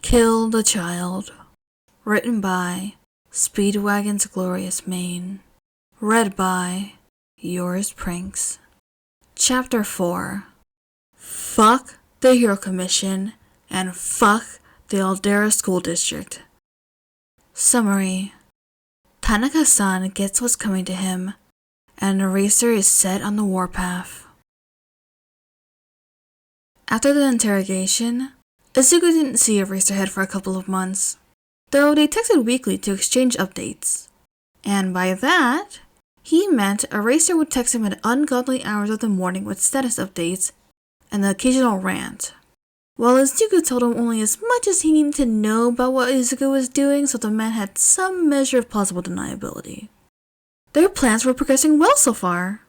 Kill the Child. Written by Speedwagon's Glorious Mane. Read by Yours Prinks. Chapter 4. Fuck the Hero Commission and fuck the Aldera School District. Summary. Tanaka-san gets what's coming to him, and Eraser is set on the warpath. After the interrogation, Izuku didn't see Eraserhead for a couple of months, though they texted weekly to exchange updates. And by that, he meant Eraser would text him at ungodly hours of the morning with status updates and the occasional rant, while Izuku told him only as much as he needed to know about what Izuku was doing so the man had some measure of plausible deniability. Their plans were progressing well so far.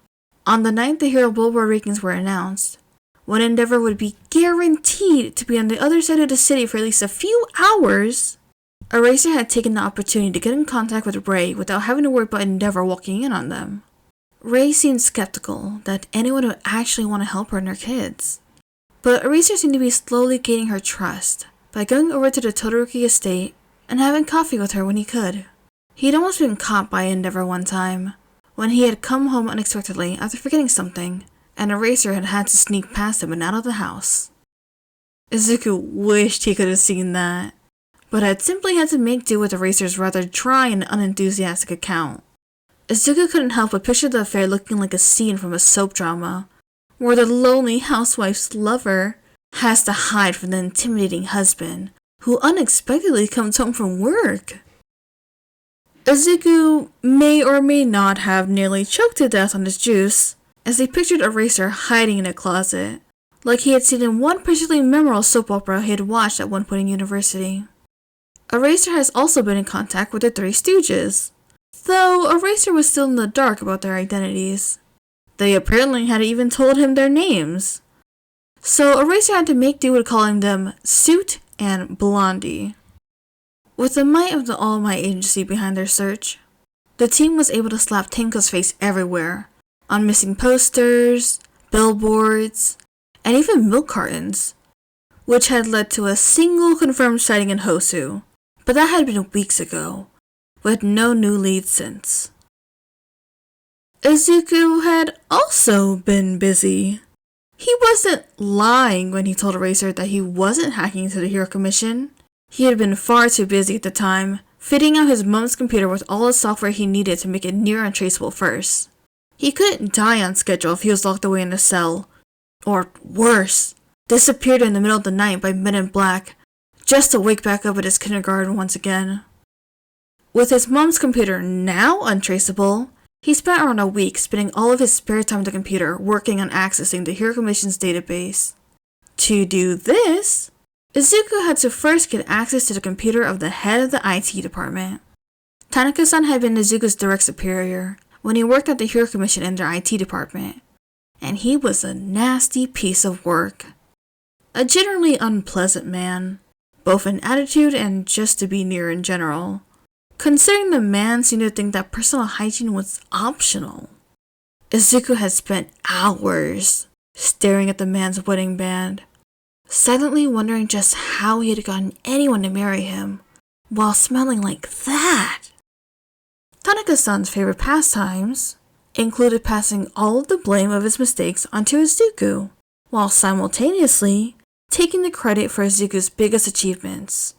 On the night the Hero Billboard rankings were announced, when Endeavor would be guaranteed to be on the other side of the city for at least a few hours, Eraser had taken the opportunity to get in contact with Ray without having to worry about Endeavor walking in on them. Ray seemed skeptical that anyone would actually want to help her and her kids, but Eraser seemed to be slowly gaining her trust by going over to the Todoroki estate and having coffee with her when he could. He'd almost been caught by Endeavor one time, when he had come home unexpectedly after forgetting something, and Eraser had had to sneak past him and out of the house. Izuku wished he could have seen that, but had simply had to make do with Eraser's rather dry and unenthusiastic account. Izuku couldn't help but picture the affair looking like a scene from a soap drama, where the lonely housewife's lover has to hide from the intimidating husband, who unexpectedly comes home from work. Izuku may or may not have nearly choked to death on his juice, as he pictured Eraser hiding in a closet, like he had seen in one particularly memorable soap opera he had watched at one point in university. Eraser has also been in contact with the Three Stooges, though Eraser was still in the dark about their identities. They apparently hadn't even told him their names, so Eraser had to make do with calling them Suit and Blondie. With the might of the All Might agency behind their search, the team was able to slap Tenko's face everywhere, on missing posters, billboards, and even milk cartons, which had led to a single confirmed sighting in Hosu, but that had been weeks ago, with no new leads since. Izuku had also been busy. He wasn't lying when he told Eraser that he wasn't hacking into the Hero Commission. He had been far too busy at the time, fitting out his mom's computer with all the software he needed to make it near untraceable first. He couldn't die on schedule if he was locked away in a cell, or worse, disappeared in the middle of the night by Men in Black, just to wake back up at his kindergarten once again. With his mom's computer now untraceable, he spent around a week spending all of his spare time on the computer working on accessing the Hero Commission's database. To do this, Izuku had to first get access to the computer of the head of the IT department. Tanaka-san had been Izuku's direct superior when he worked at the Hero Commission in their IT department, and he was a nasty piece of work. A generally unpleasant man, both in attitude and just to be near in general, considering the man seemed to think that personal hygiene was optional. Izuku had spent hours staring at the man's wedding band, silently wondering just how he had gotten anyone to marry him, while smelling like that. Tanaka-san's favorite pastimes included passing all of the blame of his mistakes onto Izuku, while simultaneously taking the credit for Izuku's biggest achievements,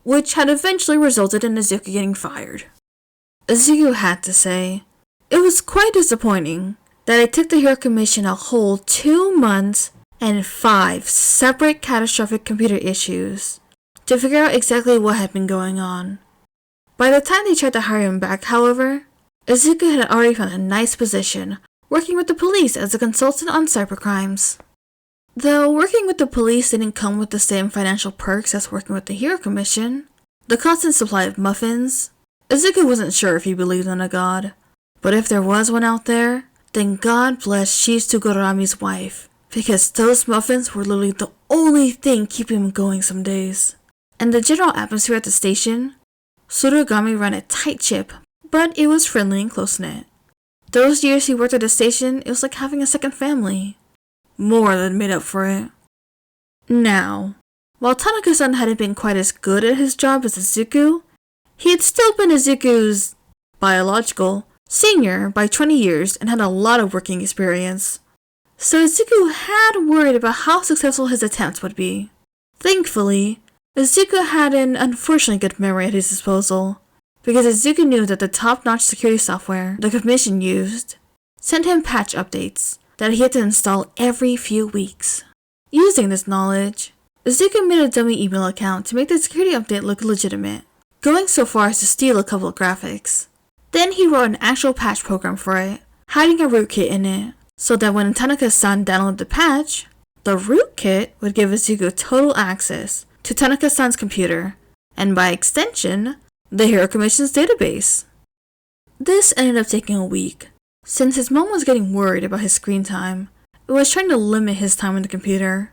which had eventually resulted in Izuku getting fired. Izuku had to say, it was quite disappointing that it took the Hero Commission a whole 2 months and 5 separate catastrophic computer issues to figure out exactly what had been going on. By the time they tried to hire him back, however, Izuku had already found a nice position working with the police as a consultant on cybercrimes. Though working with the police didn't come with the same financial perks as working with the Hero Commission, the constant supply of muffins, Izuku wasn't sure if he believed in a god. But if there was one out there, then God bless Tugurami's wife, because those muffins were literally the only thing keeping him going some days. And the general atmosphere at the station, Surugami ran a tight ship, but it was friendly and close-knit. Those years he worked at the station, it was like having a second family. More than made up for it. Now, While Tanaka-san hadn't been quite as good at his job as Izuku, he had still been Izuku's biological senior by 20 years and had a lot of working experience. So Izuku had worried about how successful his attempts would be. Thankfully, Izuku had an unfortunately good memory at his disposal, because Izuku knew that the top-notch security software the commission used sent him patch updates that he had to install every few weeks. Using this knowledge, Izuku made a dummy email account to make the security update look legitimate, going so far as to steal a couple of graphics. Then he wrote an actual patch program for it, hiding a rootkit in it, so that when Tanaka-san downloaded the patch, the rootkit would give Izuku total access to Tanaka-san's computer, and by extension, the Hero Commission's database. This ended up taking a week, since his mom was getting worried about his screen time. It was trying to limit his time on the computer.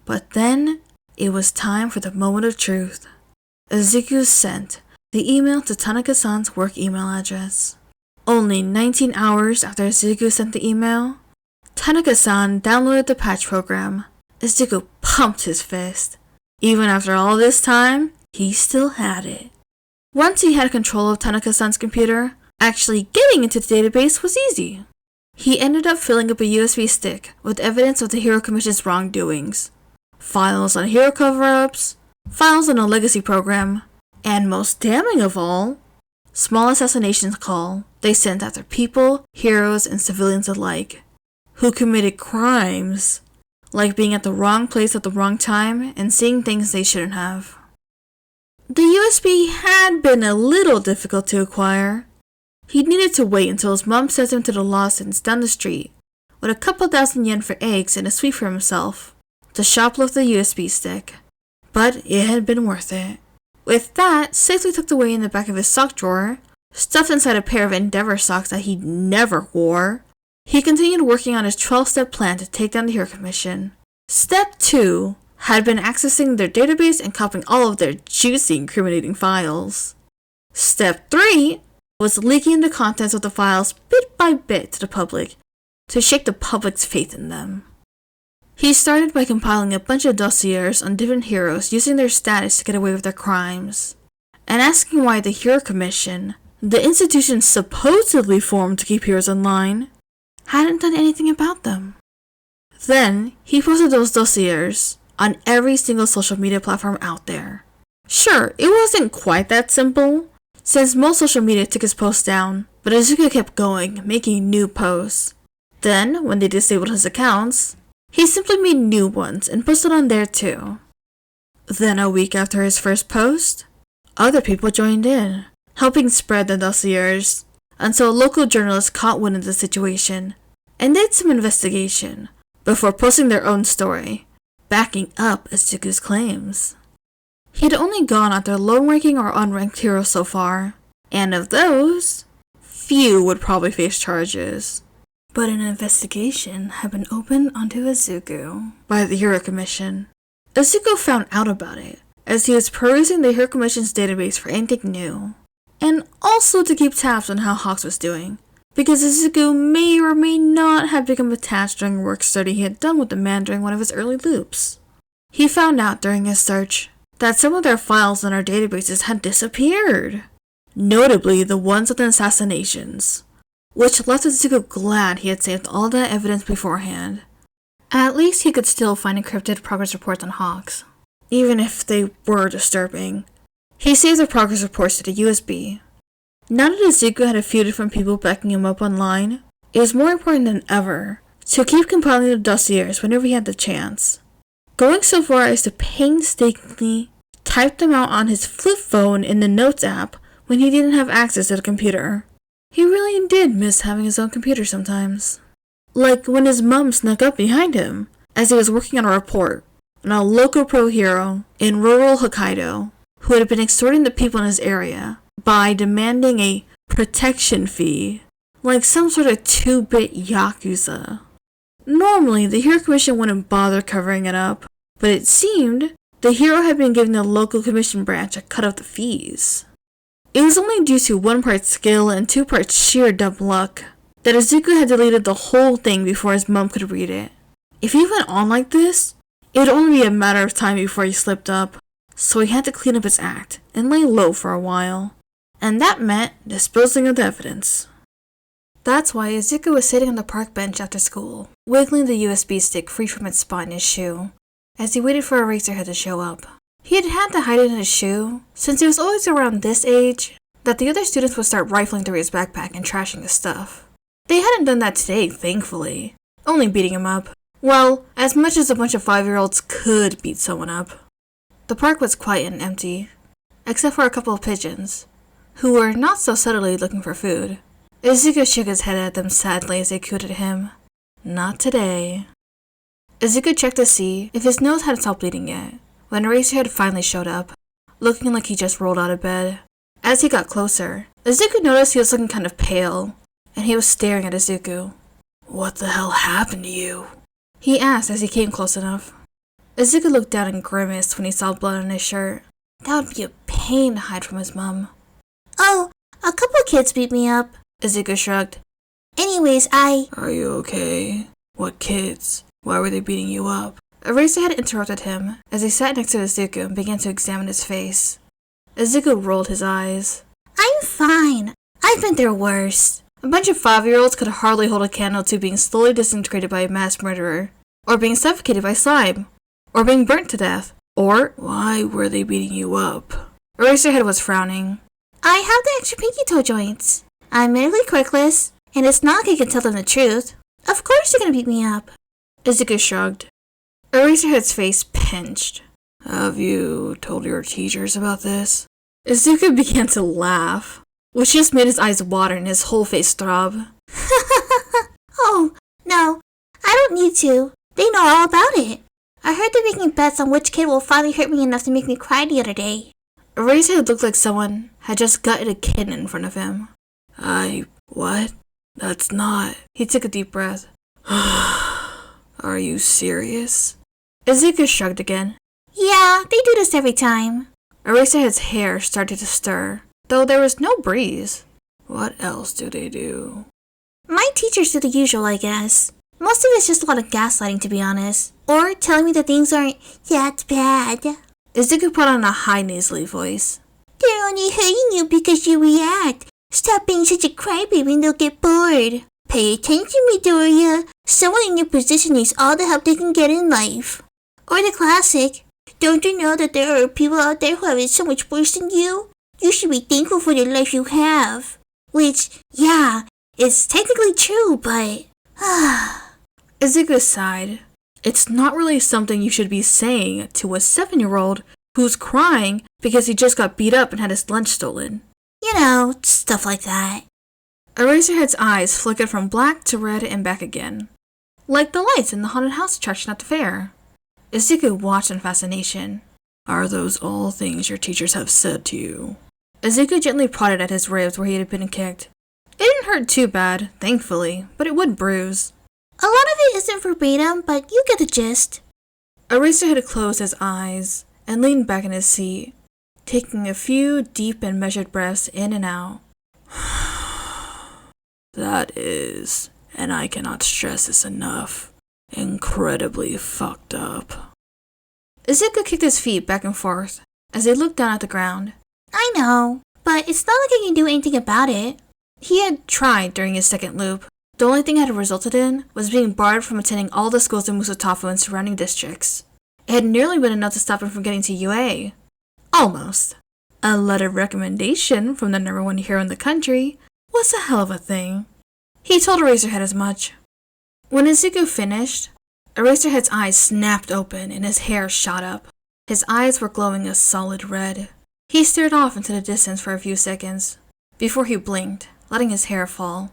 But then, it was time for the moment of truth. Izuku sent the email to Tanaka-san's work email address. Only 19 hours after Izuku sent the email, Tanaka-san downloaded the patch program. Izuku pumped his fist. Even after all this time, he still had it. Once he had control of Tanaka-san's computer, actually getting into the database was easy. He ended up filling up a USB stick with evidence of the Hero Commission's wrongdoings, files on hero cover-ups, files on a legacy program, and most damning of all, small assassinations call they sent after people, heroes, and civilians alike, who committed crimes, like being at the wrong place at the wrong time and seeing things they shouldn't have. The USB had been a little difficult to acquire. He needed to wait until his mom sent him to the Lawsons down the street with a couple thousand yen for eggs and a sweet for himself to shoplift the USB stick. But it had been worth it. With that safely tucked away in the back of his sock drawer, stuffed inside a pair of Endeavor socks that he never wore, he continued working on his 12-step plan to take down the Hero Commission. Step 2 had been accessing their database and copying all of their juicy, incriminating files. Step 3 was leaking the contents of the files bit by bit to the public to shake the public's faith in them. He started by compiling a bunch of dossiers on different heroes using their status to get away with their crimes, and asking why the Hero Commission, the institution supposedly formed to keep heroes in line, hadn't done anything about them. Then, he posted those dossiers on every single social media platform out there. Sure, it wasn't quite that simple, since most social media took his posts down, but Izuku kept going, making new posts. Then, when they disabled his accounts, he simply made new ones and posted on there too. Then a week after his first post, other people joined in, helping spread the dossiers, until local journalists caught wind of the situation and did some investigation before posting their own story, backing up Izuku's claims. He had only gone after low-ranking or unranked heroes so far, and of those, few would probably face charges. But an investigation had been opened onto Izuku by the Hero Commission. Izuku found out about it as he was perusing the Hero Commission's database for anything new, and also to keep tabs on how Hawks was doing, because Izuku may or may not have become attached during a work study he had done with the man during one of his early loops. He found out during his search that some of their files in our databases had disappeared, notably the ones of the assassinations, which left Izuku glad he had saved all that evidence beforehand. At least he could still find encrypted progress reports on Hawks, even if they were disturbing. He saved the progress reports to the USB. Now that Izuku had a few different people backing him up online, it was more important than ever to keep compiling the dossiers whenever he had the chance, going so far as to painstakingly type them out on his flip phone in the Notes app when he didn't have access to the computer. He really did miss having his own computer sometimes. Like when his mom snuck up behind him as he was working on a report on a local pro hero in rural Hokkaido who had been extorting the people in his area by demanding a protection fee, like some sort of 2-bit yakuza. Normally, the Hero Commission wouldn't bother covering it up, but it seemed the hero had been giving the local commission branch a cut of the fees. It was only due to 1 part skill and 2 parts sheer dumb luck that Izuku had deleted the whole thing before his mom could read it. If he went on like this, It would only be a matter of time before he slipped up, so he had to clean up his act and lay low for a while. And that meant disposing of the evidence. That's why Izuku was sitting on the park bench after school, wiggling the USB stick free from its spot in his shoe, as he waited for Eraserhead to show up. He had had to hide it in his shoe, since he was always around this age, that the other students would start rifling through his backpack and trashing his stuff. They hadn't done that today, thankfully, only beating him up. Well, as much as a bunch of 5-year-olds could beat someone up. The park was quiet and empty, except for a couple of pigeons, who were not so subtly looking for food. Izuku shook his head at them sadly as they cooed at him. Not today. Izuku checked to see if his nose hadn't stopped bleeding yet, when Eraserhead finally showed up, looking like he just rolled out of bed. As he got closer, Izuku noticed he was looking kind of pale, and he was staring at Izuku. "What the hell happened to you?" he asked as he came close enough. Izuku looked down and grimaced when he saw blood on his shirt. That would be a pain to hide from his mom. "Oh, a couple kids beat me up," Izuku shrugged. "Anyways, Are you okay? What kids? Why were they beating you up?" Eraserhead interrupted him as he sat next to Izuku and began to examine his face. Izuku rolled his eyes. I'm fine. I've been through worse." A bunch of 5-year-olds could hardly hold a candle to being slowly disintegrated by a mass murderer, or being suffocated by slime, or being burnt to death, or... Why were they beating you up? Eraserhead was frowning. "I have the extra pinky toe joints. I'm merely quirkless, and it's not like I can tell them the truth. Of course they're gonna beat me up." Izuku shrugged. Eraserhead's face pinched. Have you told your teachers about this? Izuku began to laugh, which just made his eyes water and his whole face throb. "Oh, no, I don't need to. They know all about it. I heard they're making bets on which kid will finally hurt me enough to make me cry the other day." Eraserhead looked like someone had just gutted a kitten in front of him. What? That's not... He took a deep breath. Are you serious? Izuku shrugged again. "Yeah, they do this every time." Eraserhead's hair started to stir, though there was no breeze. What else do they do? My teachers do the usual, I guess. Most of it's just a lot of gaslighting, to be honest. Or telling me that things aren't that bad. Izuku put on a high nasally voice. "They're only hurting you because you react. Stop being such a crybaby and they'll get bored. Pay attention, Midoriya. Someone in your position needs all the help they can get in life." Or the classic, "Don't you know that there are people out there who have it so much worse than you? You should be thankful for the life you have." Which, yeah, it's technically true, but... Izuku sighed. It's not really something you should be saying to a 7-year-old who's crying because he just got beat up and had his lunch stolen. You know, stuff like that. Eraserhead's eyes flickered from black to red and back again, like the lights in the haunted house attraction at the fair. Izuku watched in fascination. Are those all things your teachers have said to you? Izuku gently prodded at his ribs where he had been kicked. It didn't hurt too bad, thankfully, but it would bruise. A lot of it isn't verbatim, but you get the gist. Eraserhead closed his eyes and leaned back in his seat, taking a few deep and measured breaths in and out. That is, and I cannot stress this enough, incredibly fucked up. Izuku kicked his feet back and forth as he looked down at the ground. I know, but it's not like I can do anything about it. He had tried during his second loop. The only thing it had resulted in was being barred from attending all the schools in Musutafu and surrounding districts. It had nearly been enough to stop him from getting to UA. Almost. A letter of recommendation from the #1 hero in the country was a hell of a thing. He told Eraserhead as much. When Izuku finished, Eraserhead's eyes snapped open and his hair shot up. His eyes were glowing a solid red. He stared off into the distance for a few seconds, before he blinked, letting his hair fall.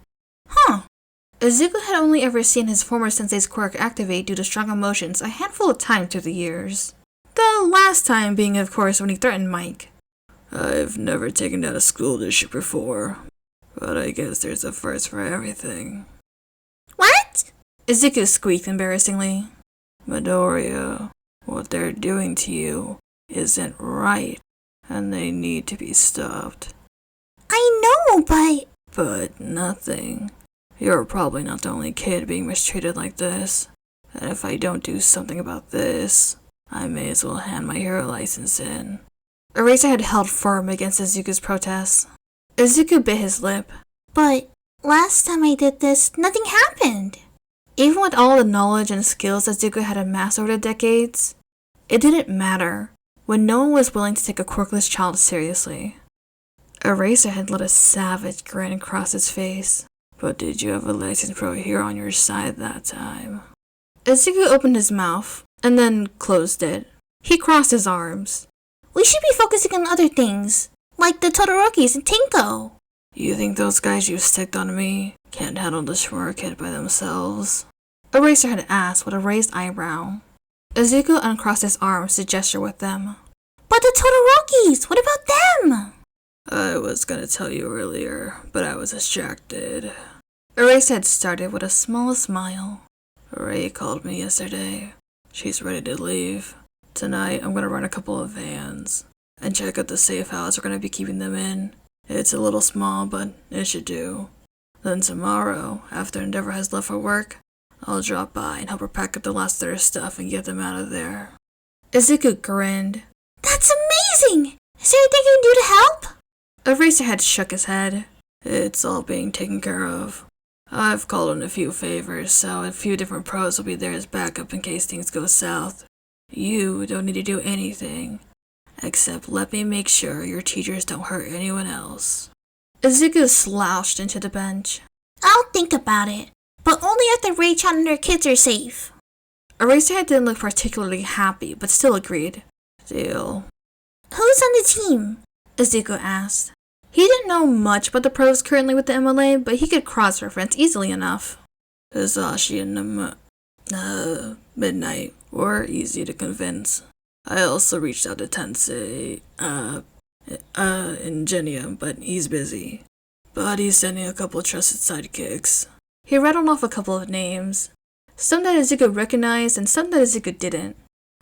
Izuku had only ever seen his former sensei's quirk activate due to strong emotions a handful of times through the years. The last time being, of course, when he threatened Mike. I've never taken down a school district before, but I guess there's a first for everything. What? Izuku squeaked embarrassingly. Midoriya, what they're doing to you isn't right, and they need to be stopped. I know, but... But nothing. You're probably not the only kid being mistreated like this. And if I don't do something about this, I may as well hand my hero license in. Eraserhead held firm against Izuku's protests. Izuku bit his lip. But last time I did this, nothing happened. Even with all the knowledge and skills Izuku had amassed over the decades, it didn't matter when no one was willing to take a quirkless child seriously. Eraserhead let a savage grin cross his face. But did you have a licensed pro hero on your side that time? Izuku opened his mouth and then closed it. He crossed his arms. We should be focusing on other things, like the Todorokis and Tinko. You think those guys you sticked on me can't handle the Schmurk kid by themselves? Eraserhead asked with a raised eyebrow. Izuku uncrossed his arms to gesture with them. But the Todorokis, what about them? I was gonna tell you earlier, but I was distracted. Eraserhead started with a small smile. Ray called me yesterday. She's ready to leave. Tonight, I'm gonna run a couple of vans and check out the safe house we're gonna be keeping them in. It's a little small, but it should do. Then tomorrow, after Endeavor has left for work, I'll drop by and help her pack up the last of their stuff and get them out of there. Izuku grinned. That's amazing! Is there anything you can do to help? Eraserhead shook his head. It's all being taken care of. I've called in a few favors, so a few different pros will be there as backup in case things go south. You don't need to do anything, except let me make sure your teachers don't hurt anyone else. Izuku slouched into the bench. I'll think about it, but only after Ray-chan and her kids are safe. Eraserhead didn't look particularly happy, but still agreed. Deal. Who's on the team? Izuku asked. He didn't know much about the pros currently with the MLA, but he could cross-reference easily enough. Hisashi and Midnight were easy to convince. I also reached out to Tensei, Ingenia, but he's busy. But he's sending a couple trusted sidekicks. He rattled off a couple of names. Some that Izuku recognized and some that Izuku didn't.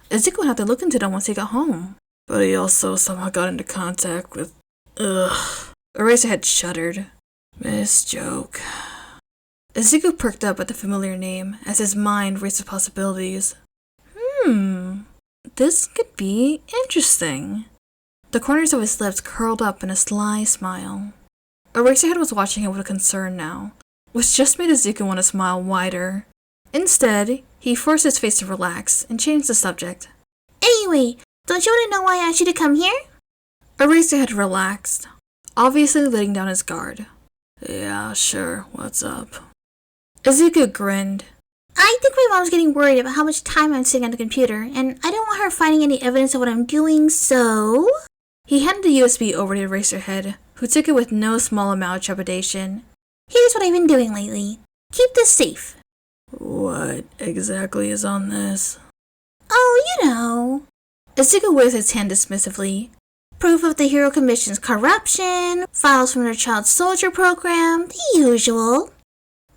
Izuku would have to look into them once he got home. But he also somehow got into contact with... Eraserhead shuddered. Miss Joke. Izuku perked up at the familiar name as his mind raced with possibilities. This could be interesting. The corners of his lips curled up in a sly smile. Eraserhead was watching him with concern now, which just made Izuku want to smile wider. Instead, he forced his face to relax and changed the subject. Anyway, don't you want to know why I asked you to come here? Eraserhead relaxed, obviously letting down his guard. Yeah, sure. What's up? Izuku grinned. I think my mom's getting worried about how much time I'm sitting on the computer, and I don't want her finding any evidence of what I'm doing, so... He handed the USB over to Eraserhead, who took it with no small amount of trepidation. Here's what I've been doing lately. Keep this safe. What exactly is on this? Oh, you know. Izuku waved his hand dismissively. Proof of the Hero Commission's corruption, files from their child soldier program, the usual.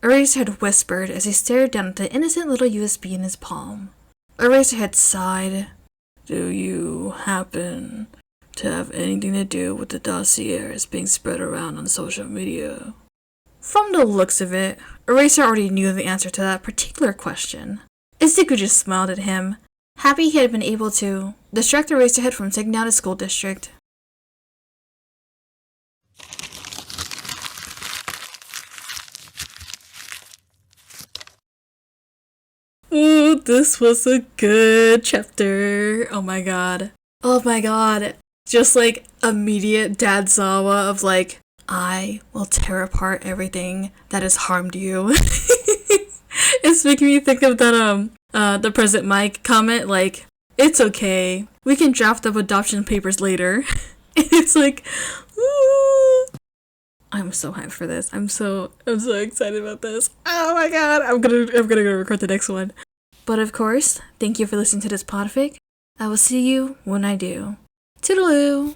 Eraserhead whispered as he stared down at the innocent little USB in his palm. Eraserhead sighed. Do you happen to have anything to do with the dossiers being spread around on social media? From the looks of it, Eraser already knew the answer to that particular question. Izuku just smiled at him, happy he had been able to distract Eraserhead from taking down his school district. Ooh, this was a good chapter. Oh my god. Oh my god. Just like immediate Dad Zawa of like, I will tear apart everything that has harmed you. It's making me think of that the President Mike comment, like, it's okay. We can draft up adoption papers later. It's like, ooh. I'm so hyped for this. I'm so excited about this. Oh my god, I'm gonna go record the next one. But of course, thank you for listening to this podfic. I will see you when I do. Toodaloo!